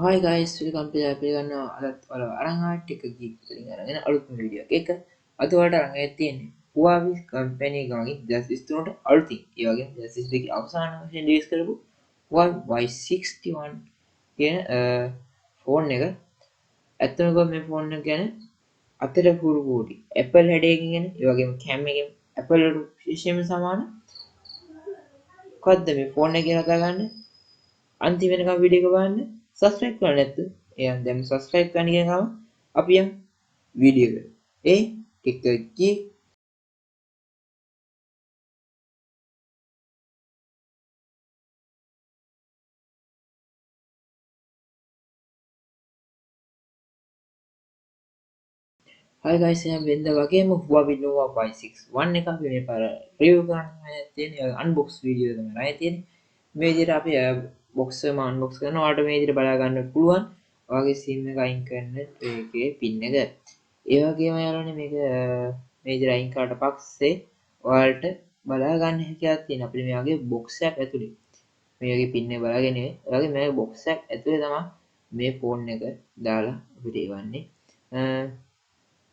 Hi guys, welcome to the පිළිගන්නවා අදත් ඔයාලා අරන් ආට් එක ගීක් වලින් අරගෙන අලුත් වීඩියෝ එකක්. අද ඔයාලට අරන් තියෙන්නේ Huawei කම්පැනි ගාමින් දැසිස්තුනට අලුතින්. ඒ වගේම දැසිස් දෙකේ අවසාන වශයෙන් රිලීස් කරපු Huawei Y61 කියන ෆෝන් එක. ඇත්තම කිව්වොත් මේ ෆෝන් එක ගැන අතට පුරු කෝටි. Apple හැඩයකින් ගැන, ඒ වගේම කැම් එකෙන් Apple වලට විශේෂයෙන්ම සමාන. මොකද්ද මේ ෆෝන් එක ගැන කතා කරන්නේ? අන්තිම වෙනකම් වීඩියෝ එක බලන්න. සබස්ක්‍රයිබ් කරලා නැත්නම් එහෙනම් දැන් සබස්ක්‍රයිබ් කරන්න කියන ගමන් අපි යමු වීඩියෝ එකට. ඒ ටික Hi guys, එහෙනම් වෙනද වගේම Huawei Nova Y61 එක අපි මේ පාර රිවිව් කරන්න තියෙන්නේ අන්බොක්ස් වීඩියෝ එක තමයි ආයේ තියෙන්නේ. මේ විදිහට අපි බොක්ස් එකම අන්බොක්ස් කරනවා. ඔයාලට මේ විදිහට බලා ගන්න පුළුවන්. ඔයාගේ SIM එක අයින් කරන ඒකේ පින් එක. ඒ වගේම යාළුවනේ මේක මේ විදිහට අයින් කරාට පස්සේ ඔයාලට බලා ගන්න හැකියාවක් තියෙනවා. අපිට මේ වගේ බොක්ස් එකක් ඇතුලේ මේ වගේ පින් එක බලාගෙන ඒ වගේ මේ බොක්ස් එකක් ඇතුලේ තමයි මේ ෆෝන් එක දාලා අපිට එවන්නේ.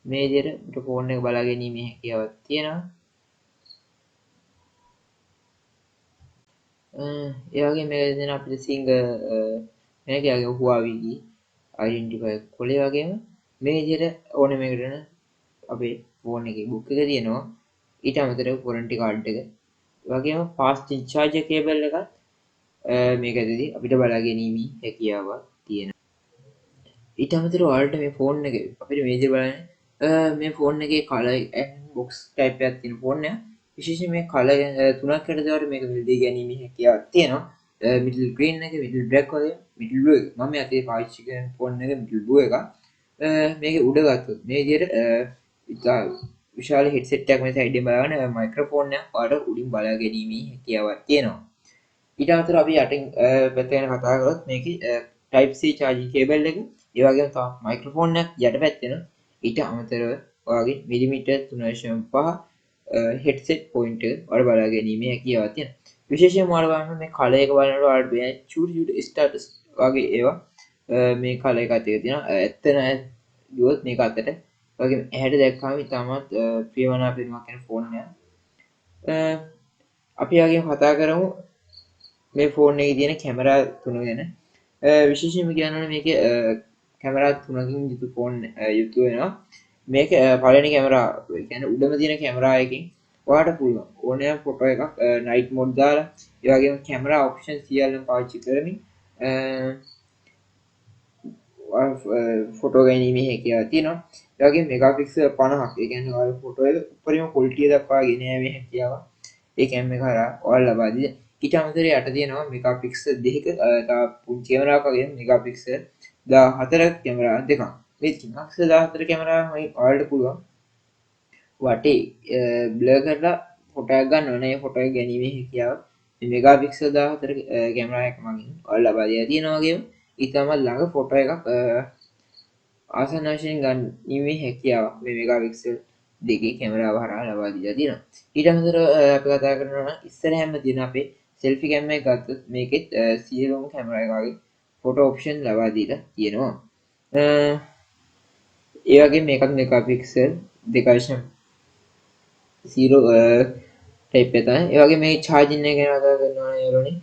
මේ විදිහට ෆෝන් එක බලා ගැනීමේ හැකියාවක් තියෙනවා. ඒ වගේ මේක දෙන අපිට මේකේ Huawei identifier කොලේ වගේම මේ විදිහට ඕනේ මේකට අපේ ෆෝන් එකේ බුක් එක තියෙනවා. ඊට අමතරව warranty card එක. ඒ වගේම fast charger cable එකත් මේක ඇතුලේ අපිට බලා ගැනීමේ හැකියාවක් තියෙනවා. ඊට අමතරව ඔයාලට මේ ෆෝන් එක අපිට මේ විදිහට බලන්න මේ ෆෝන් එකේ කලර් බොක්ස් ටයිප් එකක් තියෙන ෆෝන් එක. විශේෂයෙන් මේ කලර් තුනක් හැටදවට මේක මිලදී ගැනීමේ හැකියාවක් තියෙනවා. මිඩල් ග්‍රීන් එක, මිඩල් බ්ලැක් වගේ, මිඩල් බ්ලූ එක. මම මේ අතේ පාවිච්චි කරන ෆෝන් එක මිඩල් බ්ලූ එක. මේකේ උඩ ගත්තොත් මේ විදිහට ඉතා විශාල හෙඩ්සෙට් එකක් මේ සයිඩ් එකෙන් බලාගන්න මයික්‍රොෆෝන් එකක් ඔයාලට උඩින් බලා ගැනීමේ හැකියාවක් තියෙනවා. ඊට අමතරව අපි යටින් පැත්ත ගැන කතා කරොත් මේකේ type C charging cable එක ඒ වගේම තව මයික්‍රොෆෝන් එකක් යටපැත්තේ ඊට අමතරව ඔයාගේ මිලිමීටර් 3.5 headset point එක ඔයාලා බලා ගැනීමේ හැකියාවක් තියෙනවා. විශේෂයෙන්ම ඔයාලා බලන්න මේ කලර් එක බලනකොට ඔයාලට මේ චූටි චූටි ස්ටාටස් වගේ ඒවා මේ කලර් එක අතේ තියෙනවා. ඇත්ත නෑ ගියොත් මේක අතට වගේ ඇහැට දැක්කම ඉතාමත් ප්‍රියමනාපීමක් වෙන ෆෝන් එකක්. අපි වගේම කතා කරමු මේ ෆෝන් එකේ තියෙන කැමරා තුන ගැන. විශේෂයෙන්ම කියනවනේ මේකේ කැමරා තුනකින් යුතු ෆෝන් යුතු වෙනවා. මේක පළවෙනි කැමරා කියන්නේ උඩම තියෙන කැමරා එකකින් ඔයාලට පුළුවන් ඕනෑම ෆොටෝ එකක් නයිට් මෝඩ් දාලා ඒ වගේම කැමරා ඔප්ෂන් සියල්ලම පාවිච්චි කරමින් ෆොටෝ ගැනීමේ හැකියාව තියෙනවා. ඒ වගේම මෙගාපික්සල් 50ක්. ඒ කියන්නේ ඔයාලා ෆොටෝ එක උඩරිම ක්වොලිටිය දක්වා ගෙන යාමේ හැකියාව ඒ කැම් එක හරහා ඔයාලා ලබා දී. ඊට අමතරව යට තියෙනවා මෙගාපික්සල් දෙකක තව පුංචි කැමරාවක් වගේ මෙගාපික්සල් 14ක කැමරා දෙකක්. මේ 14 කැමරාව ඔයාලට පුළුවන් වටේ බ්ලර් කරලා ෆොටෝ එකක් ගන්න ඕනේ. ඒ ෆොටෝ එක ගැනීමේ හැකියාව මේ මෙගාපික්සල් 14 කැමරා එක මගින් ඔයාලා ලබා දීලා තියෙනවා වගේම ඊටම ළඟ ෆොටෝ එකක් ආසන්න වශයෙන් ගන්නීමේ හැකියාවක් මේ මෙගාපික්සල් දෙකේ කැමරාව හරහා ලබා දීලා තියෙනවා. ඊට අමතරව අපි කතා කරනවා නම් ඉස්සරහම තියෙන අපේ සෙල්ෆි කැම් එක ගත්තොත් මේකෙත් සියලුම කැමරා එක වගේ ෆොටෝ ඔප්ෂන් ලබා දීලා තියෙනවා. ඒ වගේම මේකත් මෙගාපික්සල් 2.0 ටයිප් එක තමයි. ඒ වගේ මේ charging එක ගැන කතා කරනවා නම් යාළුවනේ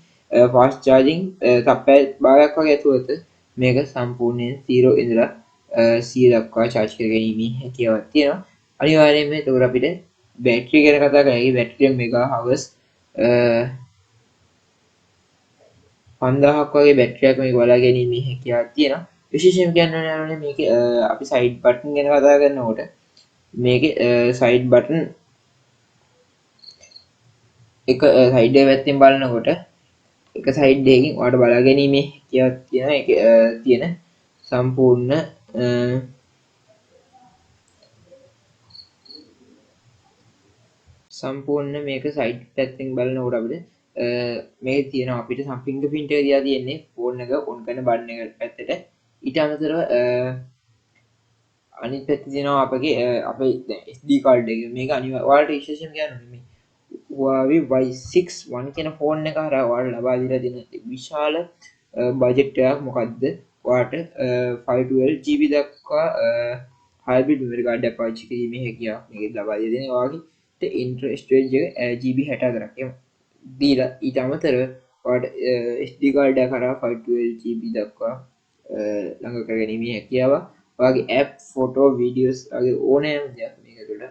fast charging තප්පැය භාගයක් වගේ ඇතුළත මේක සම්පූර්ණයෙන් 0 ඉඳලා 100 දක්වා charge කර ගැනීමේ හැකියාවක් තියෙනවා. අනිවාර්යයෙන්ම ඒක අපිට බැටරි ගැන කතා කරලා ඒ බැටරිය මෙගා හවර්ස් 5000ක් වගේ බැටරියක් මේක බලා ගැනීමේ හැකියාවක් තියෙනවා. විශේෂයෙන් කියන්න මේක අපි සයිඩ් බටන් ගැන කතා කරනකොට මේකේ සයිඩ් බටන් එක සයිඩ් එක පැත්තෙන් බලනකොට එක සයිඩ් එකකින් ඔයාලට බලා ගැනීමේ හැකියාවක් තියෙන එක තියෙන සම්පූර්ණ මේක සයිඩ් පැත්තෙන් බලනකොට අපිට මේ තියෙනවා අපිට ෆිංගර් ප්‍රින්ට් එක දිහා තියෙන්නේ ෆෝන් එක ඔන් කරන බටන් එක පැත්තට. ඊට අමතරව අනිත් පැත්තේ තියෙනවා අපේ SD කාඩ් එක. මේක අනිවාර්යයෙන් ඔයාලට විශේෂයෙන් කියන්න මේ Huawei Y61 කියන ෆෝන් එක හරහා ඔයාලට ලබා දීලා තියෙන විශාල බජට් එකක් මොකද්ද? ඔයාට 512 GB දක්වා හයිබ්‍රිඩ් මෙමරි කාඩ් එකක් පාවිච්චි කිරීමේ හැකියාවක් මේකෙන් ලබා දෙනවා. ඔයාගේ ඉන්ටර් ස්ටෝරේජ් එක GB 64ක් එම දීලා ඊට අමතරව ඔයාට SD කාඩ් එක කරා 512 GB දක්වා ළඟ කරගැනීමේ හැකියාවක්, ඔයාගේ ඇප්, ෆොටෝ, වීඩියෝස් වගේ ඕනෑම දෙයක් මේක තුළ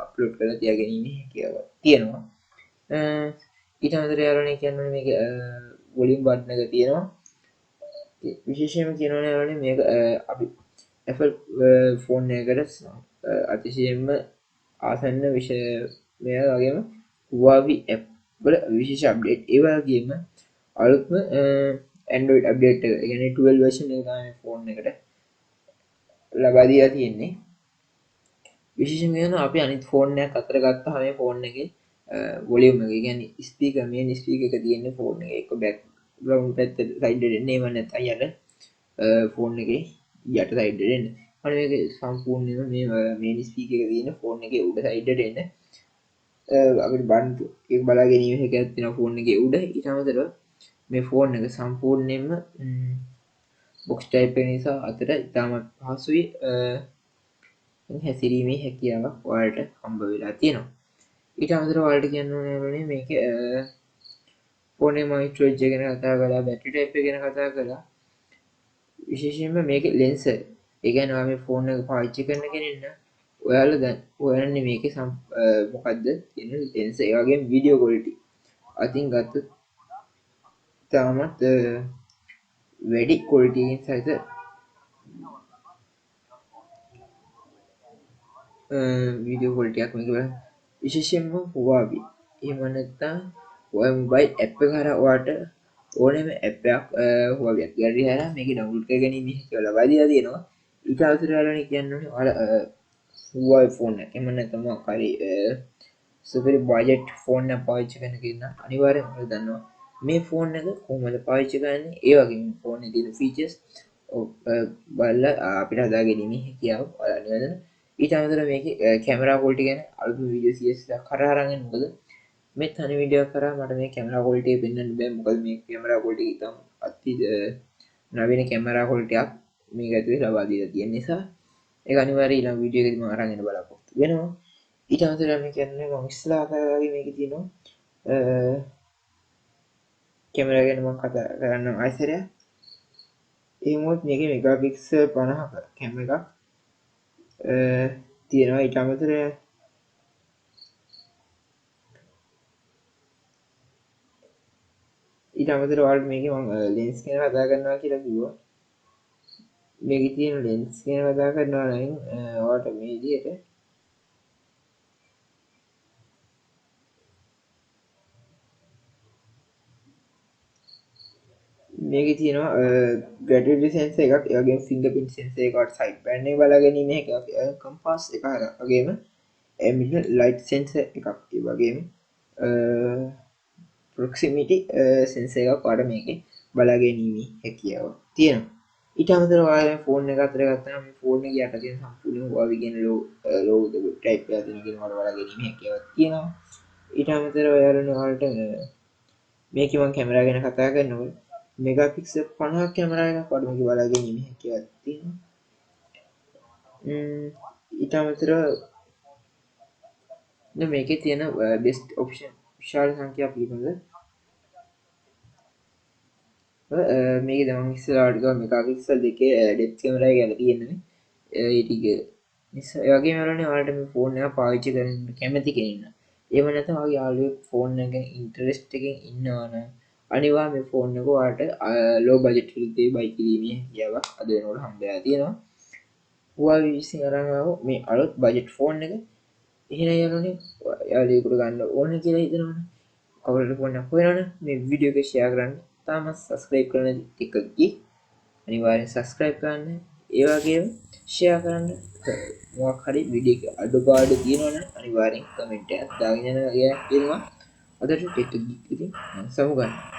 අප්ලෝඩ් කරලා තියාගැනීමේ හැකියාවක් තියෙනවා. ඊට අමතරව යාළුවනේ කියන්නේ මේක වොලියුම් බටන් එක තියෙනවා. විශේෂයෙන්ම කියනවනේ යාළුවනේ මේක අපි Apple ෆෝන් එකකට අතිශයින්ම ආසන්න විෂය මේ වගේම Huawei app වල විශේෂ අප්ඩේට් ඒ වගේම අලුත්ම Android අප්ඩේට් එක කියන්නේ 12 version එක තමයි ෆෝන් එකට ලබා දීලා තියෙන්නේ. විශේෂයෙන්ම කියනවා අපි අනිත් ෆෝන් එකක් අතර ගත්තාම මේ ෆෝන් එකේ වොලියුම් එක කියන්නේ ස්පීකර් මේන් ස්පීකර් එක තියෙන්නේ ෆෝන් එකේ එක බෑග්ග්‍රවුන්ඩ් පැත්තට සයිඩ් එකට එන්නේ එහෙම නැත්නම් යට ෆෝන් එකේ යට සයිඩ් එකට එන්න. අනේ මේක සම්පූර්ණයෙන්ම මේ මේන් ස්පීකර් එක තියෙන ෆෝන් එකේ උඩ සයිඩ් එකට එන්න. අපිට බටන් එක බලා ගැනීම හැකියාවක් තියෙනවා ෆෝන් එකේ උඩ. ඊට අමතරව මේ ෆෝන් එක සම්පූර්ණයෙන්ම බොක්ස් ටයිප් එක නිසා අතට ඉතාමත් පහසුයි හැසිරීමේ හැකියාවක් ඔයාලට හම්බ වෙලා තියෙනවා. ඊට අමතරව ඔයාලට කියන්න ඕනේ මේකේ ෆෝන් එකේ මම ස්ටෝරේජ් එක ගැන කතා කළා, බැටරි ටයිප් එක ගැන කතා කළා. විශේෂයෙන්ම මේකේ ලෙන්ස් ඒ කියන්නේ ඔයා මේ ෆෝන් එක පාවිච්චි කරන කෙනෙක් නම් ඔයාලා දැන් හොයන්නේ මේකේ මොකද්ද කියන ලෙන්ස් ඒ වගේම වීඩියෝ ක්වොලිටි අතින් ගත්තොත් තාමත් වැඩි ක්වොලිටි එකකින් සහිත වීඩියෝ ක්වොලිටි එකක් මේක විශේෂයෙන්ම Huawei එහෙම නැත්නම් Huawei මොබයිල් ඇප් එක හරහා ඔයාට ඕනෑම ඇප් එකක් Huawei ගෑලරි හරහා මේක ඩවුන්ලෝඩ් කරගැනීම කියලා ලබා දීලා තියෙනවා. ඊට අවසර වලනේ කියන්නේ ඔයාලා Huawei ෆෝන් එක එහෙම නැත්නම් මොකක් හරි සුපර් බජට් ෆෝන් එකක් පාවිච්චි කරන කෙනා අනිවාර්යෙන්ම ඔයාලා දන්නවා මේ ෆෝන් එක කොහොමද පාවිච්චි කරන්නේ, ඒ වගේම ෆෝන් එකේ තියෙන ෆීචර්ස් බලලා අපිට හදාගැනීමේ හැකියාව ඔයාලා නේද. ඊට අමතරව මේකේ කැමරා ක්වොලිටි ගැන අලුත් වීඩියෝ සීරීස් එකක් කරා අරන් යන්න. මොකද මේ තනි වීඩියෝ කරා මට මේ කැමරා ක්වොලිටි එක පෙන්වන්න බෑ. මොකද මේ කැමරා ක්වොලිටි එක ඉතාම අති නවීන කැමරා ක්වොලිටි එකක් මේක ඇතුලේ ලබා දීලා තියෙන නිසා ඒක අනිවාර්යයෙන් ඊළඟ වීඩියෝ එකේදී මම අරන් එන්න බලාපොරොත්තු වෙනවා. ඊට අමතරව මේ කියන්නේ මම ඉස්සලා කතා වගේ මේකේ තියෙනවා කැමරා ගැන මම කතා කරන්න ආයතරය. ඒ මොකද මේකේ මෙගාපික්සල් 50ක කැමරා එකක් තියෙනවා. ඊට අමතරව ඔයාලට මේකේ මම ලෙන්ස් ගැන කතා කරනවා කියලා කිව්වා. මේකේ තියෙන ලෙන්ස් ගැන කතා කරනවා නම් ඔයාලට මේ විදිහට මේකේ තියෙනවා ග්‍රැටිවිටි සෙන්සර් එකක්, ඒ වගේම ෆින්ගර්ප්‍රින්ට් සෙන්සර් එකක්, සයිඩ් පැන් එක බලා ගැනීම එකක්, කම්පාස් එකක්, වගේම ambient light sensor එකක්, ඒ වගේම proximity sensor එකක් ඔයාලට මේකේ බලා ගැනීමේ හැකියාව තියෙනවා. ඊට අමතරව ඔයාලා ෆෝන් එක අතර ගත්තාම මේ ෆෝන් එකේ යට තියෙන සම්පූර්ණ Huawei කියන ලෝගෝ ටයිප් එකක් තියෙන කෙනා ඔයාලට බලා ගැනීමේ හැකියාවක් තියෙනවා. ඊට අමතරව ඔයාලට මේකේ මම කැමරා ගැන කතා කරනකොට මෙගාපික්සල් 50ක් කැමරා එකක් වඩ මේක බලා ගැනීමේ හැකියාවක් තියෙනවා. ඊට අමතරව මේකේ තියෙන බෙස්ට් ඔප්ෂන් විශාල සංඛ්‍යා පිළිබඳ මේකේ දැන් මම ඉස්සරහට ගියා මෙගාපික්සල් 2 ඩෙප්ත් කැමරා එක ගැන තියෙන්නේ ඒ ටික නිසා ඒ වගේම වලනේ ඔයාලට මේ ෆෝන් එක පාවිච්චි කරන්න කැමති කෙනෙක් නම් එහෙම නැත්නම් ඔයාගේ යාළුවෙක් ෆෝන් එක ගැන ඉන්ටරෙස්ට් එකකින් ඉන්නවා නම් අනිවා මේ ෆෝන් එක ඔයාලට ලෝ බජට් එකේ බයි කිරීමේ හැකියාවක් අද වෙනකොට හම්බෙලා තියෙනවා. Huawei විසින් අරන් ආව මේ අලුත් බජට් ෆෝන් එක එහෙනම් යාළුවනේ යාළුවෙකුට ගන්න ඕනේ කියලා හිතනවනේ කවුරුහරි ෆෝන් එකක් හොයනවනේ මේ වීඩියෝ එක ෂෙයා කරන්න. තාමත් සබස්ක්‍රයිබ් කරන ටිකකි අනිවාර්යෙන් සබස්ක්‍රයිබ් කරන්න. ඒ වගේම ෂෙයා කරන්න. මොකක් හරි වීඩියෝ එක අඩුපාඩු තියෙනවනම් අනිවාර්යෙන් කමෙන්ට් එකක් දාගෙන යන්න කියලා කියනවා. අදට ටෙක් ඉතින් සමු ගන්න.